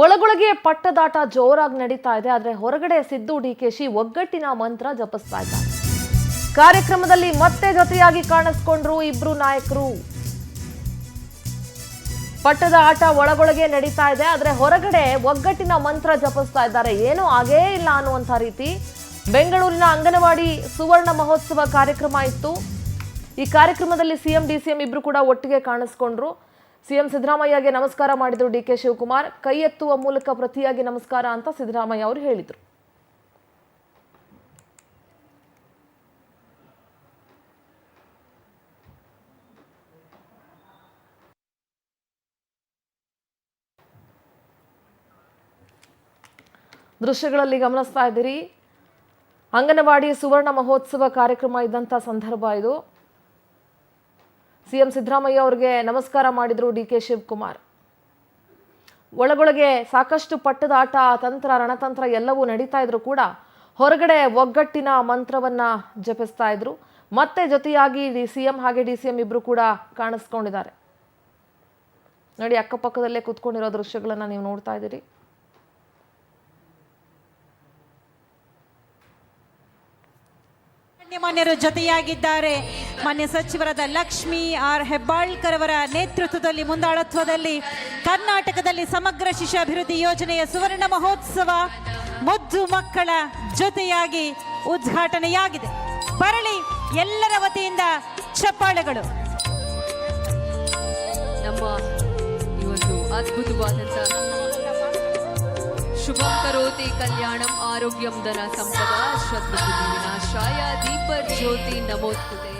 ಒಳಗೊಳಗೆ ಪಟ್ಟದಾಟ ಜೋರಾಗಿ ನಡೀತಾ ಇದೆ. ಆದ್ರೆ ಹೊರಗಡೆ ಸಿದ್ದು ಡಿಕೆಶಿ ಒಗ್ಗಟ್ಟಿನ ಮಂತ್ರ ಜಪಿಸ್ತಾ ಇದ್ದಾರೆ. ಕಾರ್ಯಕ್ರಮದಲ್ಲಿ ಮತ್ತೆ ಜೊತೆಯಾಗಿ ಕಾಣಿಸ್ಕೊಂಡ್ರು ಇಬ್ರು ನಾಯಕರು. ಪಟ್ಟದ ಆಟ ಒಳಗೊಳಗೆ ನಡೀತಾ ಇದೆ, ಆದ್ರೆ ಹೊರಗಡೆ ಒಗ್ಗಟ್ಟಿನ ಮಂತ್ರ ಜಪಿಸ್ತಾ ಇದ್ದಾರೆ. ಏನೂ ಆಗೇ ಇಲ್ಲ ಅನ್ನುವಂಥ ರೀತಿ ಬೆಂಗಳೂರಿನ ಅಂಗನವಾಡಿ ಸುವರ್ಣ ಮಹೋತ್ಸವ ಕಾರ್ಯಕ್ರಮ ಇತ್ತು. ಈ ಕಾರ್ಯಕ್ರಮದಲ್ಲಿ ಸಿಎಂ ಡಿಸಿಎಂ ಇಬ್ರು ಕೂಡ ಒಟ್ಟಿಗೆ ಕಾಣಿಸ್ಕೊಂಡ್ರು. ಸಿಎಂ ಸಿದ್ದರಾಮಯ್ಯಗೆ ನಮಸ್ಕಾರ ಮಾಡಿದ್ರು ಡಿಕೆ ಶಿವಕುಮಾರ್. ಕೈ ಎತ್ತುವ ಮೂಲಕ ಪ್ರತಿಯಾಗಿ ನಮಸ್ಕಾರ ಅಂತ ಸಿದ್ದರಾಮಯ್ಯ ಅವರು ಹೇಳಿದ್ರು. ದೃಶ್ಯಗಳಲ್ಲಿ ಗಮನಿಸ್ತಾ ಇದ್ದೀರಿ, ಅಂಗನವಾಡಿ ಸುವರ್ಣ ಮಹೋತ್ಸವ ಕಾರ್ಯಕ್ರಮ ಇದ್ದಂಥ ಸಂದರ್ಭ ಇದು. ಸಿಎಂ ಸಿದ್ದರಾಮಯ್ಯ ಅವರಿಗೆ ನಮಸ್ಕಾರ ಮಾಡಿದ್ರು ಡಿಕೆ ಶಿವಕುಮಾರ್. ಒಳಗೊಳಗೆ ಸಾಕಷ್ಟು ಪಟ್ಟದ ಆಟ, ತಂತ್ರ, ರಣತಂತ್ರ ಎಲ್ಲವೂ ನಡೀತಾ ಇದ್ರು ಕೂಡ ಹೊರಗಡೆ ಒಗ್ಗಟ್ಟಿನ ಮಂತ್ರವನ್ನ ಜಪಿಸ್ತಾ ಇದ್ರು. ಮತ್ತೆ ಜೊತೆಯಾಗಿ ಸಿಎಂ ಹಾಗೆ ಡಿಸಿಎಂ ಇಬ್ರು ಕೂಡ ಕಾಣಿಸ್ಕೊಂಡಿದ್ದಾರೆ. ನೋಡಿ, ಅಕ್ಕಪಕ್ಕದಲ್ಲೇ ಕೂತ್ಕೊಂಡಿರೋ ದೃಶ್ಯಗಳನ್ನ ನೀವು ನೋಡ್ತಾ ಇದ್ದೀರಿ. ಮಾನ್ಯರು ಜೊತೆಯಾಗಿದ್ದಾರೆ. ಮಾನ್ಯ ಸಚಿವರಾದ ಲಕ್ಷ್ಮೀ ಆರ್ ಹೆಬ್ಬಾಳ್ಕರ್ ಅವರ ನೇತೃತ್ವದಲ್ಲಿ ಮುಂದಾಳತ್ವದಲ್ಲಿ ಕರ್ನಾಟಕದಲ್ಲಿ ಸಮಗ್ರ ಶಿಶು ಅಭಿವೃದ್ಧಿ ಯೋಜನೆಯ ಸುವರ್ಣ ಮಹೋತ್ಸವ ಮುದ್ದು ಮಕ್ಕಳ ಜೊತೆಯಾಗಿ ಉದ್ಘಾಟನೆಯಾಗಿದೆ. ಬರಲಿ ಎಲ್ಲರ ವತಿಯಿಂದ ಚಪ್ಪಾಳೆಗಳು. ನಮ್ಮ ಈ ಒಂದು ಅದ್ಭುತವಾದಂತ ಶುಭಂ ಕರೋತಿ ಕಲ್ಯಾಣಂ ಆರೋಗ್ಯಂ ಧನ ಸಂಪದ ಶತ್ರುಬುದ್ಧಿ ವಿನಾಶಾಯ ದೀಪ ಜ್ಯೋತಿ ನಮೋಸ್ತುತೆ.